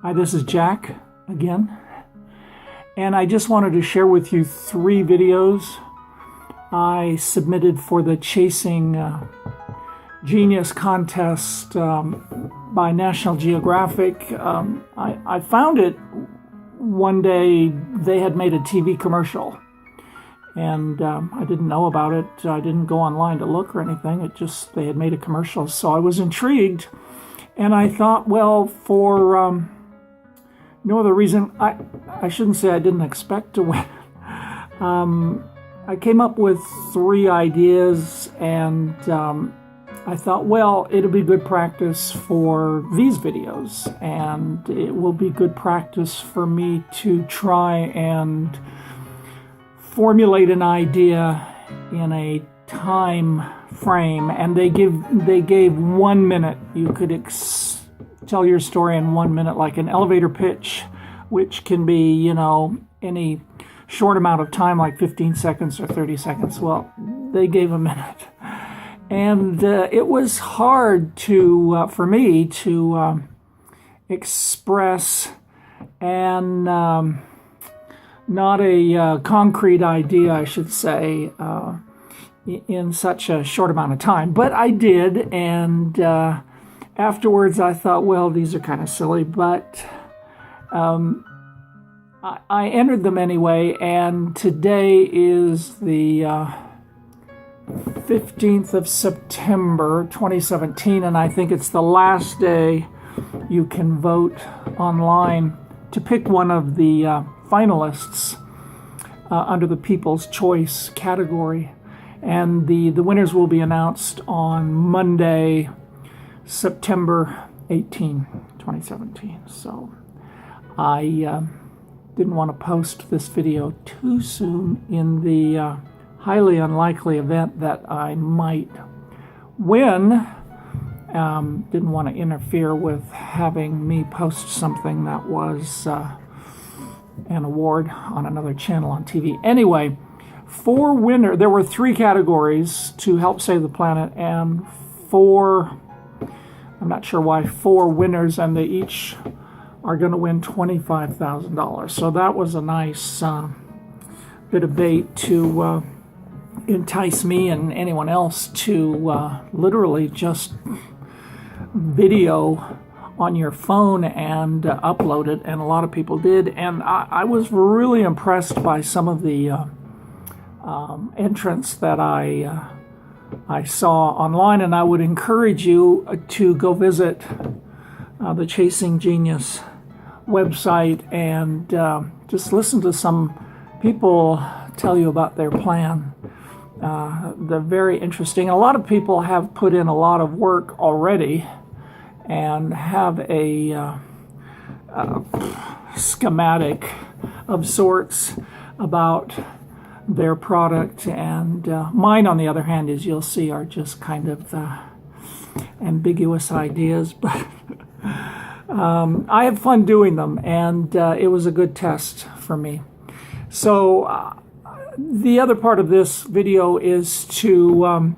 Hi, this is Jack again, and I just wanted to share with you 3 videos I submitted for the Chasing Genius contest by National Geographic. I found it one day. They had made a TV commercial, and I didn't know about it. I didn't go online to look or anything. They had made a commercial, so I was intrigued, and I thought, well, for no other reason, I shouldn't say I didn't expect to win. I came up with 3 ideas, and I thought, well, it'll be good practice for these videos, and it will be good practice for me to try and formulate an idea in a time frame. And they gave 1 minute. You could tell your story in 1 minute, like an elevator pitch, which can be, any short amount of time, like 15 seconds or 30 seconds. Well, they gave a minute. And it was hard for me to express and not a concrete idea, I should say, in such a short amount of time. But I did, and afterwards I thought, well, these are kind of silly, but I entered them anyway, and today is the 15th of September 2017, and I think it's the last day you can vote online to pick one of the finalists under the People's Choice category. And the winners will be announced on Monday, September 18, 2017. So I didn't want to post this video too soon in the highly unlikely event that I might win. Didn't want to interfere with having me post something that was an award on another channel on TV. Anyway, there were 3 categories to help save the planet, and 4, I'm not sure why, 4 winners, and they each are going to win $25,000. So that was a nice bit of bait to entice me and anyone else to literally just video on your phone and upload it, and a lot of people did. And I was really impressed by some of the entrants that I saw online, and I would encourage you to go visit the Chasing Genius website and just listen to some people tell you about their plan. They're very interesting. A lot of people have put in a lot of work already and have a schematic of sorts about their product, and mine, on the other hand, as you'll see, are just kind of ambiguous ideas, but I have fun doing them, and it was a good test for me. So the other part of this video is to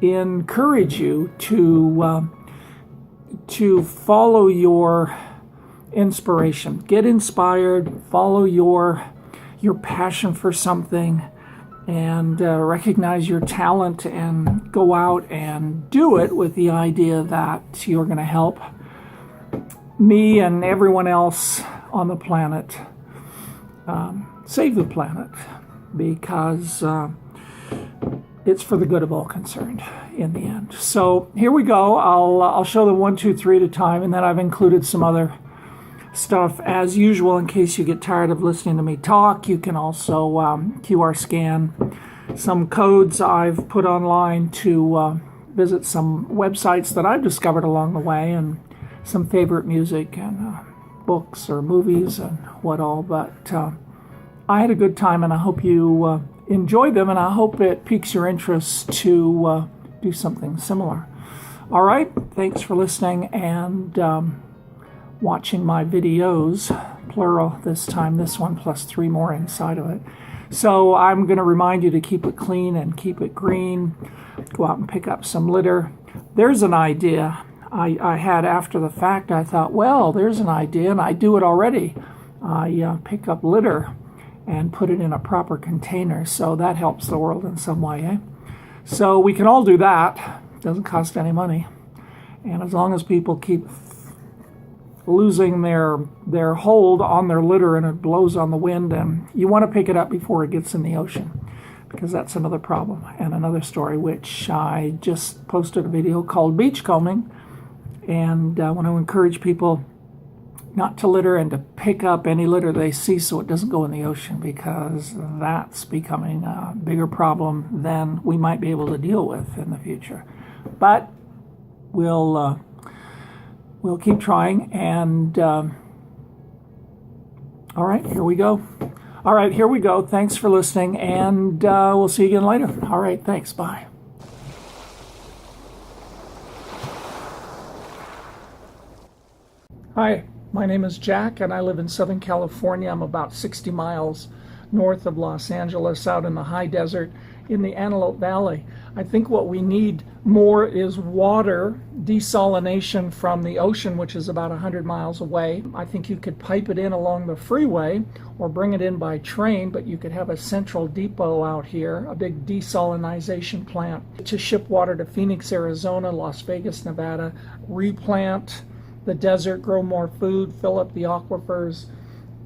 encourage you to follow your inspiration. Get inspired, follow your passion for something, and recognize your talent, and go out and do it with the idea that you're going to help me and everyone else on the planet save the planet, because it's for the good of all concerned in the end. So here we go. I'll show them 1, 2, 3 at a time, and then I've included some other stuff as usual in case you get tired of listening to me talk. You can also QR scan some codes I've put online to visit some websites that I've discovered along the way, and some favorite music and books or movies and what all. But I had a good time, and I hope you enjoy them, and I hope it piques your interest to do something similar. All right, thanks for listening and watching my videos, plural this time, this one plus 3 more inside of it. So I'm going to remind you to keep it clean and keep it green. Go out and pick up some litter. There's an idea I had after the fact. I thought, well, there's an idea, and I do it already. I pick up litter and put it in a proper container, so that helps the world in some way. Eh? So we can all do that. It doesn't cost any money. And as long as people keep losing their hold on their litter and it blows on the wind, and you want to pick it up before it gets in the ocean, because that's another problem. And another story, which I just posted a video called Beachcombing, and I want to encourage people not to litter and to pick up any litter they see so it doesn't go in the ocean, because that's becoming a bigger problem than we might be able to deal with in the future. But we'll keep trying, and all right, here we go. All right, here we go. Thanks for listening, and we'll see you again later. All right, thanks. Bye. Hi, my name is Jack, and I live in Southern California. I'm about 60 miles north of Los Angeles, out in the high desert in the Antelope Valley. I think what we need more is water desalination from the ocean, which is about 100 miles away. I think you could pipe it in along the freeway or bring it in by train, but you could have a central depot out here, a big desalination plant to ship water to Phoenix, Arizona, Las Vegas, Nevada, replant the desert, grow more food, fill up the aquifers,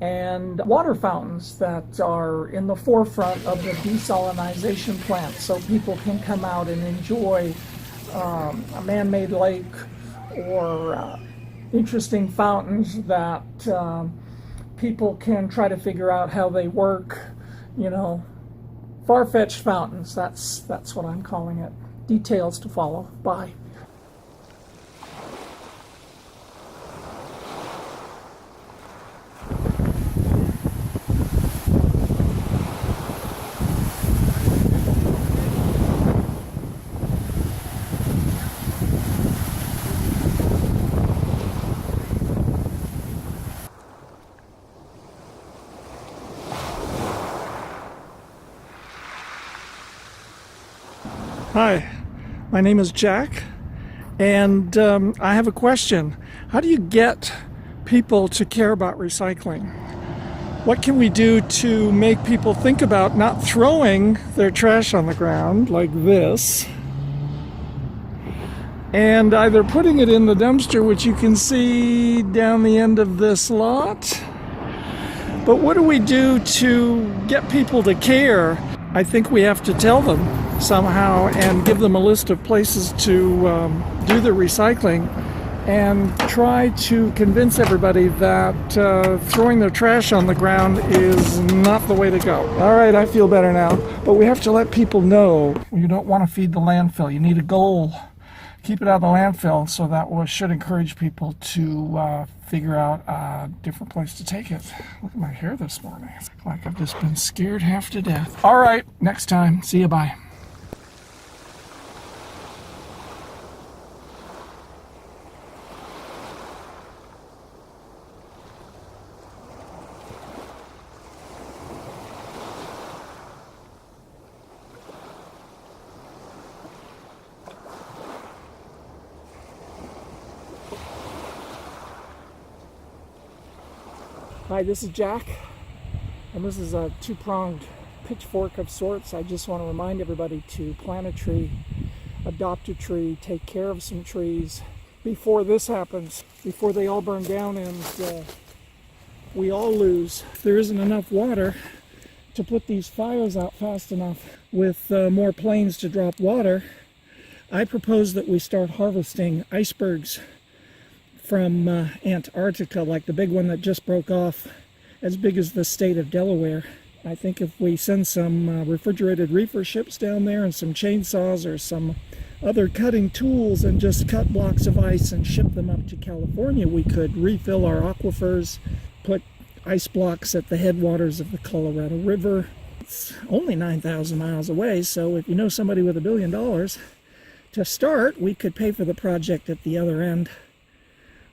and water fountains that are in the forefront of the desalination plant, so people can come out and enjoy a man-made lake or interesting fountains that people can try to figure out how they work. You know, far-fetched fountains. That's what I'm calling it. Details to follow. Bye. Hi, my name is Jack, and I have a question. How do you get people to care about recycling? What can we do to make people think about not throwing their trash on the ground like this, and either putting it in the dumpster, which you can see down the end of this lot? But what do we do to get people to care? I think we have to tell them somehow and give them a list of places to do the recycling, and try to convince everybody that throwing their trash on the ground is not the way to go. All right, I feel better now. But we have to let people know you don't want to feed the landfill. You need a goal. Keep it out of the landfill, so that should encourage people to figure out a different place to take it. Look at my hair this morning. It's like I've just been scared half to death. All right, next time. See you, bye. Hi, this is Jack, and this is a two-pronged pitchfork of sorts. I just want to remind everybody to plant a tree, adopt a tree, take care of some trees before this happens, before they all burn down and we all lose. If there isn't enough water to put these fires out fast enough with more planes to drop water, I propose that we start harvesting icebergs from Antarctica, like the big one that just broke off, as big as the state of Delaware. I think if we send some refrigerated reefer ships down there and some chainsaws or some other cutting tools and just cut blocks of ice and ship them up to California, we could refill our aquifers, put ice blocks at the headwaters of the Colorado River. It's only 9,000 miles away, so if you know somebody with $1 billion to start, we could pay for the project at the other end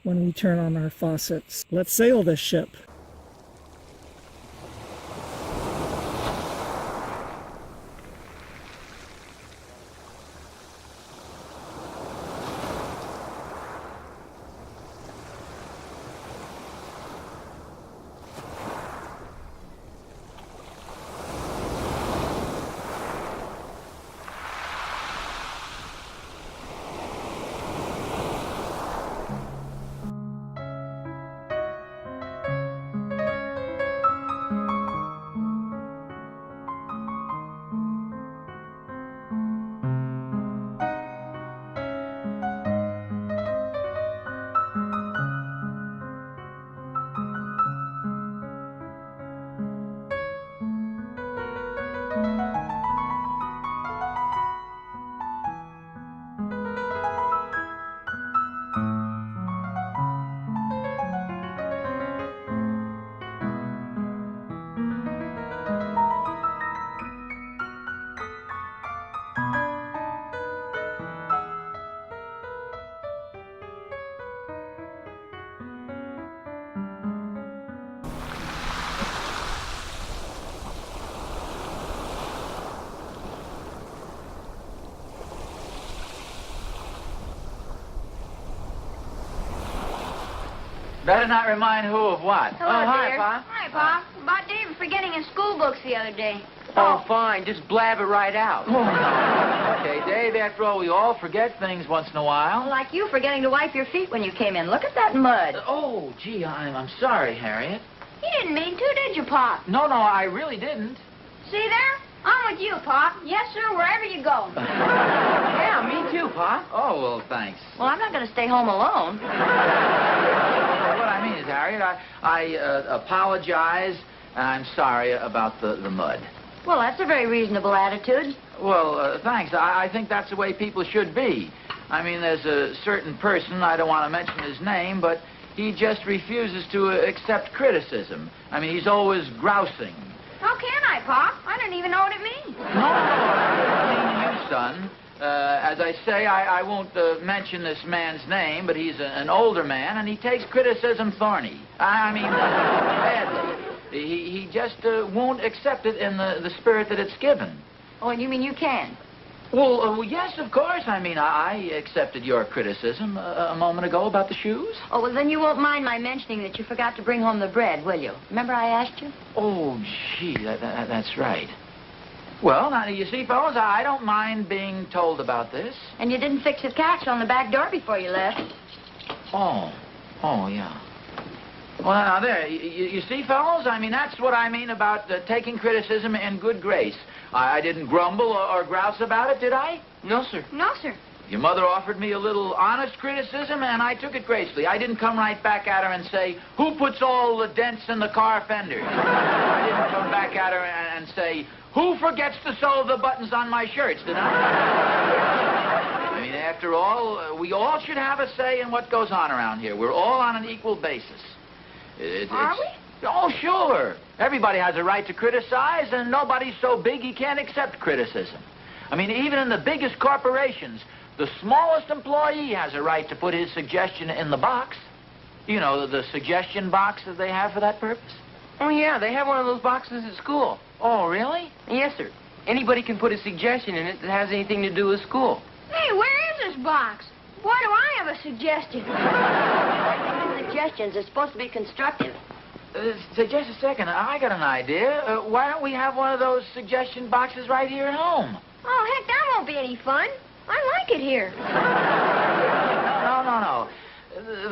when we turn on our faucets. Let's sail this ship. Better not remind who of what. Hello, hi, dear. Pa. Hi, Pa. About Dave forgetting his school books the other day. Oh, fine. Just blab it right out. Okay, Dave, after all, we all forget things once in a while. Like you forgetting to wipe your feet when you came in. Look at that mud. Oh, gee, I'm sorry, Harriet. You didn't mean to, did you, Pa? No, I really didn't. See there? I'm with you, Pa. Yes, sir, wherever you go. Yeah, me too, Pa. Oh, well, thanks. Well, I'm not going to stay home alone. What I mean is, Harriet, I apologize, and I'm sorry about the mud. Well, that's a very reasonable attitude. Well, thanks. I think that's the way people should be. I mean, there's a certain person, I don't want to mention his name, but he just refuses to accept criticism. I mean, he's always grousing. How can I, Pa? I don't even know what it means. No, I mean you, son. As I say, I won't mention this man's name, but he's an older man, and he takes criticism thorny. I mean, badly. He just won't accept it in the spirit that it's given. Oh, and you mean you can? Well, yes, of course. I mean, I accepted your criticism a moment ago about the shoes. Oh, well, then you won't mind my mentioning that you forgot to bring home the bread, will you? Remember I asked you? Oh, gee, that's right. Well, now, you see, fellas, I don't mind being told about this. And you didn't fix the catch on the back door before you left. Oh, yeah. Well, now, there, you see, fellows, I mean, that's what I mean about taking criticism in good grace. I didn't grumble or grouse about it, did I? No, sir. No, sir. Your mother offered me a little honest criticism, and I took it gracefully. I didn't come right back at her and say, who puts all the dents in the car fenders? I didn't come back at her and say, who forgets to sew the buttons on my shirts, did I? I mean, after all, we all should have a say in what goes on around here. We're all on an equal basis. Are we? Oh, sure. Everybody has a right to criticize, and nobody's so big he can't accept criticism. I mean, even in the biggest corporations, the smallest employee has a right to put his suggestion in the box. You know, the suggestion box that they have for that purpose. Oh, yeah, they have one of those boxes at school. Oh, really? Yes, sir. Anybody can put a suggestion in it that has anything to do with school. Hey, where is this box? Why do I have a suggestion? I think the suggestions are supposed to be constructive. Just a second. I got an idea. Why don't we have one of those suggestion boxes right here at home? Oh, heck, that won't be any fun. I like it here. No.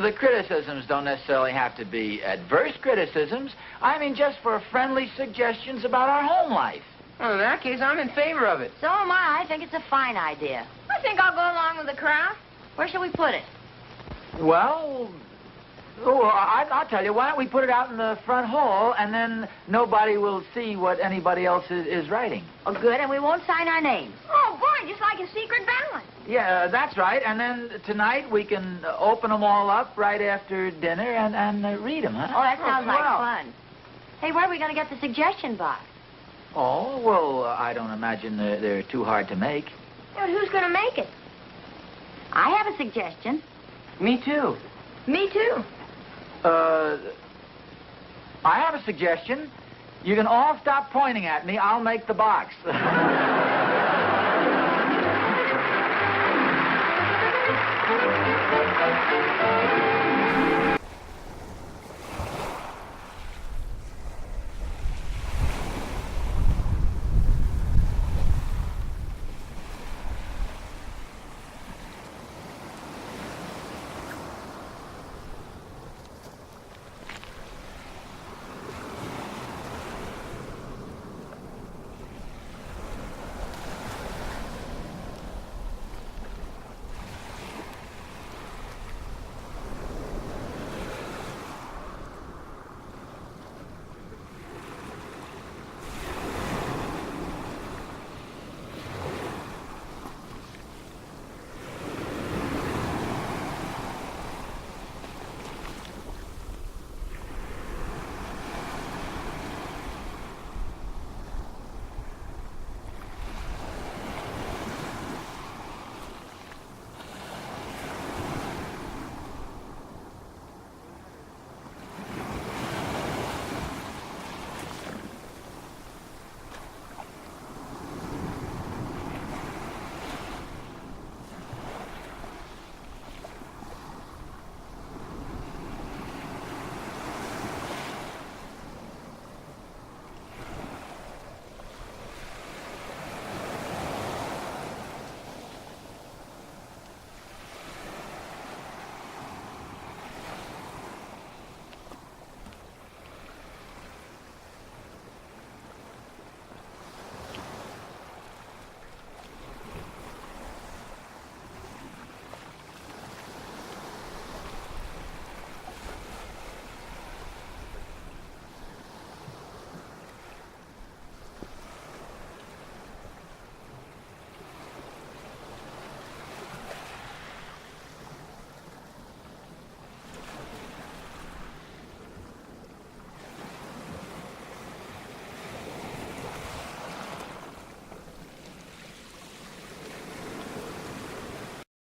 The criticisms don't necessarily have to be adverse criticisms. I mean, just for friendly suggestions about our home life. Well, in that case, I'm in favor of it. So am I. I think it's a fine idea. I think I'll go along with the crowd. Where shall we put it? Well, I'll tell you. Why don't we put it out in the front hall, and then nobody will see what anybody else is writing. Oh, good, and we won't sign our names. Oh, boy, just like a secret ballot. Yeah, that's right. And then tonight we can open them all up right after dinner and read them, huh? Oh, that sounds like Well. fun. Hey, where are we going to get the suggestion box? Oh, well, I don't imagine they're too hard to make. But who's going to make it? I have a suggestion. Me too. Me, too. I have a suggestion. You can all stop pointing at me. I'll make the box.